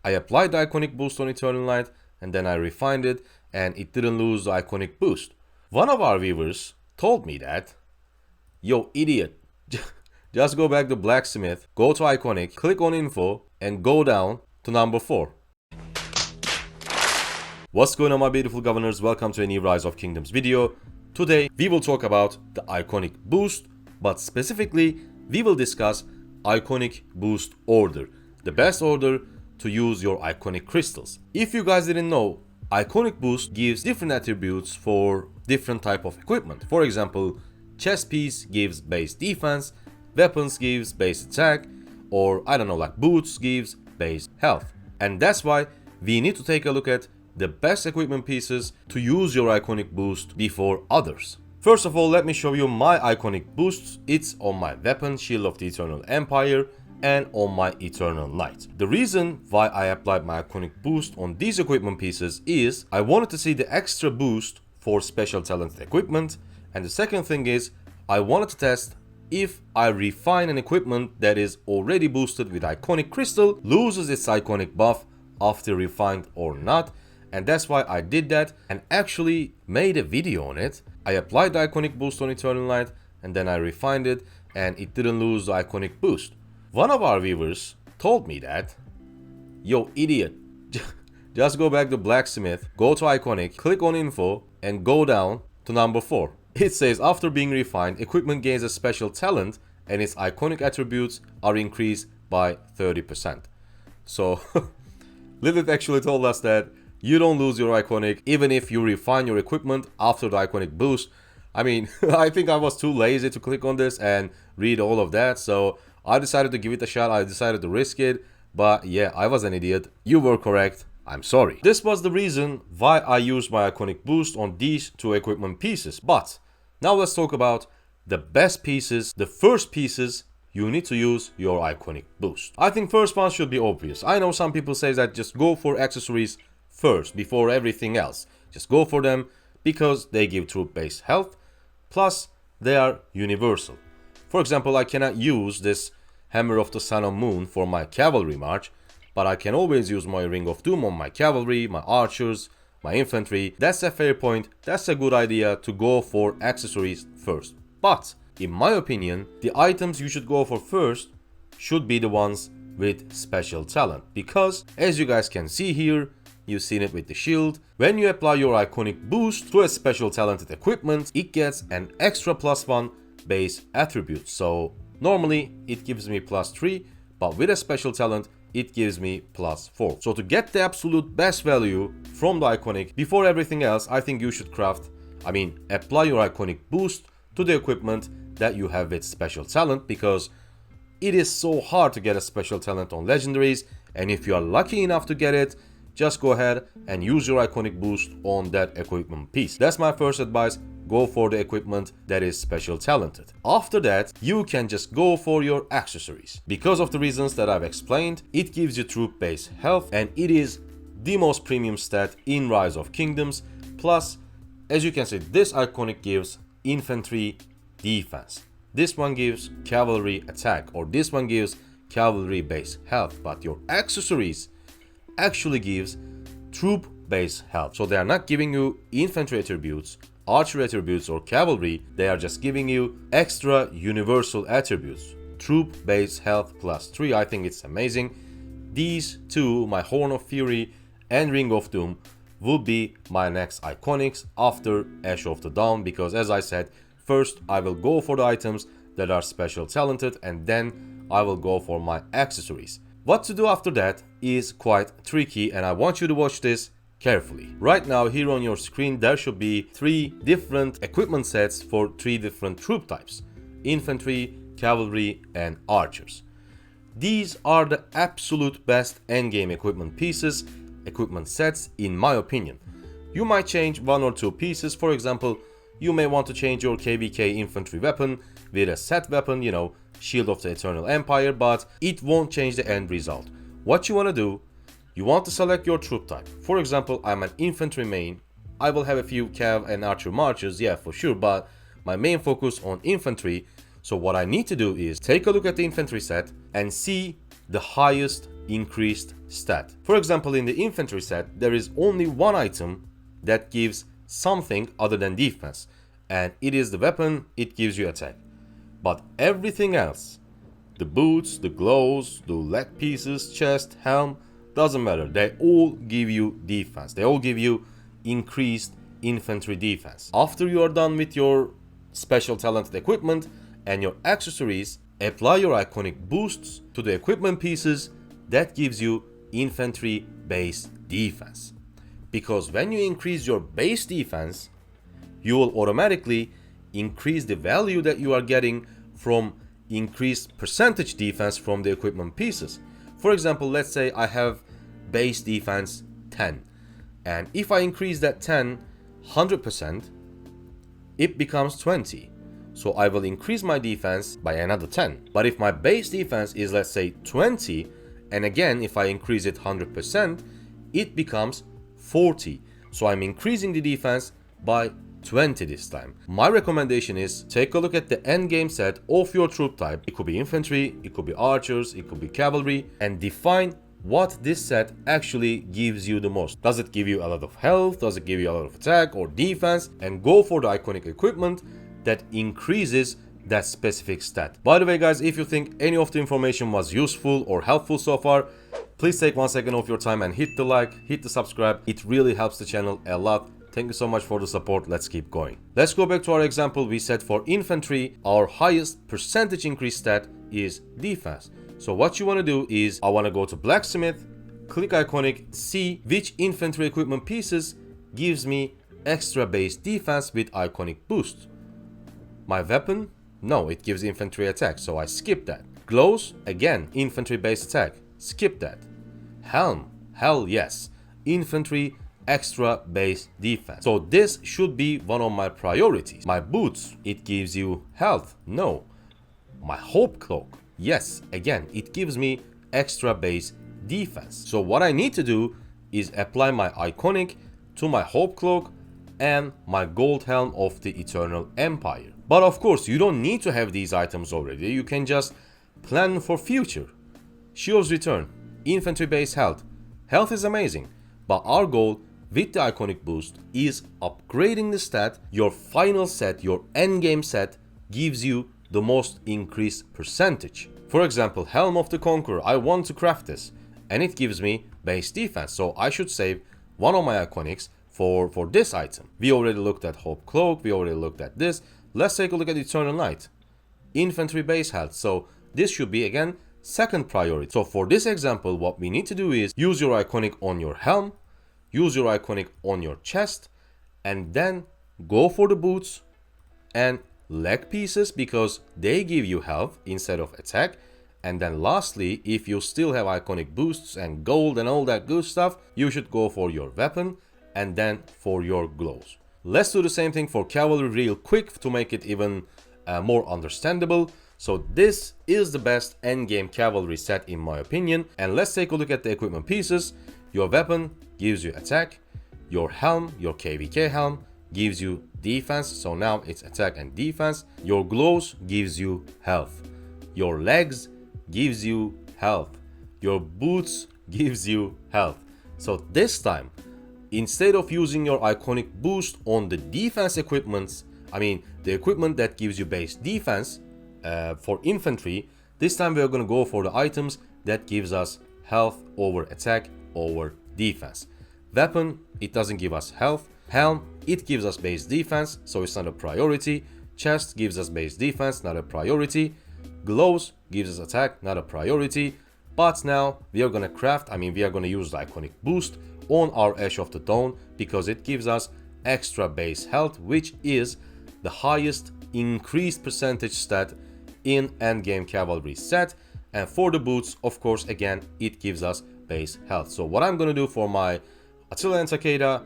I applied the iconic boost on Eternal Light and then I refined it and it didn't lose the iconic boost. One of our viewers told me that, yo idiot, just go back to Blacksmith, go to iconic, click on info and go down to number 4. What's going on my beautiful governors, welcome to a new Rise of Kingdoms video. Today we will talk about the iconic boost, but specifically we will discuss iconic boost order, the best order to use your iconic crystals. If you guys didn't know, iconic boost gives different attributes for different type of equipment. For example, chest piece gives base defense, weapons gives base attack, or I don't know, like boots gives base health. And that's why we need to take a look at the best equipment pieces to use your iconic boost before others. First of all, let me show you my iconic boosts. It's on my weapon, Shield of the Eternal Empire, and on my Eternal Light. The reason why I applied my iconic boost on these equipment pieces is I wanted to see the extra boost for special talented equipment, and the second thing is I wanted to test if I refine an equipment that is already boosted with iconic crystal loses its iconic buff after refined or not. And that's why I did that and actually made a video on it. I applied the iconic boost on Eternal Light and then I refined it and it didn't lose the iconic boost. One of our viewers told me that, yo idiot, just go back to Blacksmith, go to iconic, click on info and go down to number 4. It says after being refined, equipment gains a special talent and its iconic attributes are increased by 30%. So Lilith actually told us that you don't lose your iconic even if you refine your equipment after the iconic boost. I mean, I think I was too lazy to click on this and read all of that, so I decided to give it a shot. I decided to risk it, but yeah, I was an idiot. You were correct. I'm sorry. This was the reason why I used my iconic boost on these two equipment pieces. But now let's talk about the best pieces, the first pieces you need to use your iconic boost. I think first one should be obvious. I know some people say that just go for accessories first before everything else. Just go for them because they give troop-based health, plus they are universal. For example, I cannot use this Hammer of the Sun and Moon for my cavalry march, but I can always use my Ring of Doom on my cavalry, my archers, my infantry. That's a fair point. That's a good idea to go for accessories first. But in my opinion, the items you should go for first should be the ones with special talent, because as you guys can see here, you've seen it with the shield. When you apply your iconic boost to a special talented equipment, it gets an extra +1 base attribute. So normally it gives me +3, but with a special talent it gives me +4. So to get the absolute best value from the iconic before everything else, I think you should apply your iconic boost to the equipment that you have with special talent, because it is so hard to get a special talent on legendaries, and if you are lucky enough to get it, just go ahead and use your iconic boost on that equipment piece. That's my first advice. Go for the equipment that is special talented. After that, you can just go for your accessories. Because of the reasons that I've explained, it gives you troop-based health and it is the most premium stat in Rise of Kingdoms. Plus, as you can see, this iconic gives infantry defense. This one gives cavalry attack, or this one gives cavalry-based health, but your accessories actually gives troop-based health. So they are not giving you infantry attributes, archer attributes, or cavalry. They are just giving you extra universal attributes. Troop-based health +3. I think it's amazing. These two, my Horn of Fury and Ring of Doom, will be my next iconics after Ash of the Dawn, because as I said, first I will go for the items that are special talented and then I will go for my accessories. What to do after that is quite tricky, and I want you to watch this carefully. Right now here on your screen there should be 3 different equipment sets for 3 different troop types: infantry, cavalry and archers. These are the absolute best endgame equipment pieces, equipment sets in my opinion. You might change 1 or 2 pieces. For example, you may want to change your KVK infantry weapon with a set weapon, you know, Shield of the Eternal Empire, but it won't change the end result. What you want to do, you want to select your troop type. For example, I'm an infantry main. I will have a few cav and archer marchers, yeah, for sure, but my main focus on infantry. So what I need to do is take a look at the infantry set and see the highest increased stat. For example, in the infantry set, there is only one item that gives something other than defense, and it is the weapon. It gives you attack. But everything else, the boots, the gloves, the leg pieces, chest, helm, doesn't matter. They all give you defense. They all give you increased infantry defense. After you are done with your special talented equipment and your accessories, apply your iconic boosts to the equipment pieces. That gives you infantry base defense. Because when you increase your base defense, you will automatically increase the value that you are getting from increased percentage defense from the equipment pieces. For example, let's say I have base defense 10, and if I increase that 10 100%, it becomes 20. So I will increase my defense by another 10. But if my base defense is, let's say, 20, and again if I increase it 100%, it becomes 40. So I'm increasing the defense by 20 this time. My recommendation is take a look at the end game set of your troop type. It could be infantry, it could be archers, it could be cavalry, and define what this set actually gives you the most. Does it give you a lot of health? Does it give you a lot of attack or defense? And go for the iconic equipment that increases that specific stat. By the way, guys, if you think any of the information was useful or helpful so far, please take 1 second of your time and hit the like, hit the subscribe. It really helps the channel a lot. Thank you so much for the support. Let's keep going. Let's go back to our example. We said for infantry, our highest percentage increase stat is defense. So what you want to do is, I want to go to blacksmith, click iconic, see which infantry equipment pieces gives me extra base defense with iconic boost. My weapon? No, it gives infantry attack, so I skip that. Gloves? Again, infantry base attack. Skip that. Helm? Hell yes. Infantry extra base defense. So this should be one of my priorities. My boots? It gives you health. No. My hope cloak? Yes, again, it gives me extra base defense. So what I need to do is apply my iconic to my hope cloak and my gold helm of the Eternal Empire. But of course, you don't need to have these items already. You can just plan for future. Shield's return, infantry base health. Health is amazing, but our goal with the iconic boost is upgrading the stat. Your final set, your endgame set, gives you the most increased percentage. For example, Helm of the Conqueror, I want to craft this, and it gives me base defense, so I should save one of my iconics for this item. We already looked at Hope Cloak, we already looked at this. Let's take a look at Eternal Knight. Infantry base health, so this should be again second priority. So for this example, what we need to do is use your iconic on your helm, use your iconic on your chest, and then go for the boots and leg pieces because they give you health instead of attack. And then lastly, if you still have iconic boosts and gold and all that good stuff, you should go for your weapon and then for your gloves. Let's do the same thing for cavalry real quick to make it even more understandable. So this is the best endgame cavalry set in my opinion. And let's take a look at the equipment pieces. Your weapon gives you attack. Your helm, your KVK helm, gives you defense. So now it's attack and defense. Your gloves gives you health. Your legs gives you health. Your boots gives you health. So this time, instead of using your iconic boost on the defense equipments, I mean the equipment that gives you base defense for infantry, this time we are going to go for the items that gives us health over attack over defense. Weapon, it doesn't give us health. Helm, it gives us base defense, so it's not a priority. Chest gives us base defense, not a priority. Gloves gives us attack, not a priority. But now we are going to craft, we are going to use the iconic boost on our Ash of the Dawn because it gives us extra base health, which is the highest increased percentage stat in endgame cavalry set. And for the boots, of course, again, it gives us base health. So what I'm going to do for my Attila and Takeda,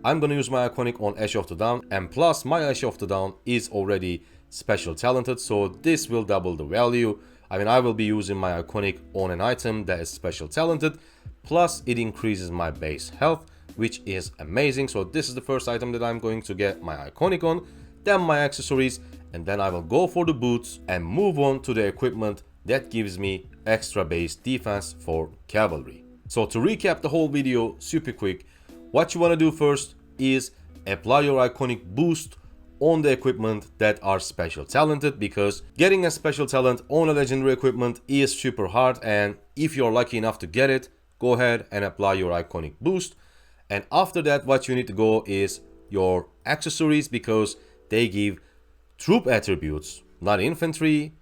I'm going to use my iconic on Ash of the Dawn, and plus my Ash of the Dawn is already special talented, so this will double the value. I will be using my iconic on an item that is special talented, plus it increases my base health, which is amazing. So this is the first item that I'm going to get my iconic on, then my accessories, and then I will go for the boots and move on to the equipment that gives me extra base defense for cavalry. So to recap the whole video super quick, what you want to do first is apply your iconic boost on the equipment that are special talented, because getting a special talent on a legendary equipment is super hard, and if you're lucky enough to get it, go ahead and apply your iconic boost. And after that, what you need to go is your accessories, because they give troop attributes, not infantry,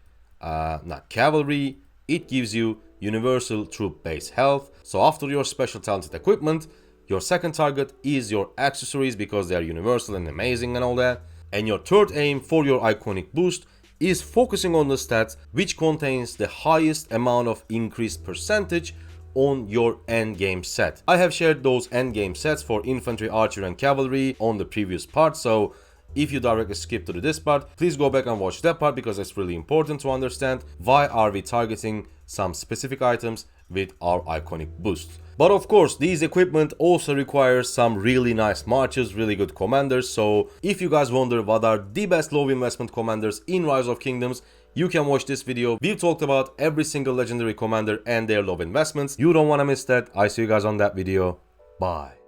not cavalry. It gives you universal troop base health. So after your special talented equipment, your second target is your accessories, because they are universal and amazing and all that. And your third aim for your iconic boost is focusing on the stats which contains the highest amount of increased percentage on your endgame set. I have shared those endgame sets for infantry, archery and cavalry on the previous part, so if you directly skip to this part, please go back and watch that part, because it's really important to understand why are we targeting some specific items with our iconic boost. But of course, these equipment also requires some really nice marches, really good commanders. So if you guys wonder what are the best low investment commanders in Rise of Kingdoms, you can watch this video. We've talked about every single legendary commander and their low investments. You don't want to miss that. I see you guys on that video. Bye.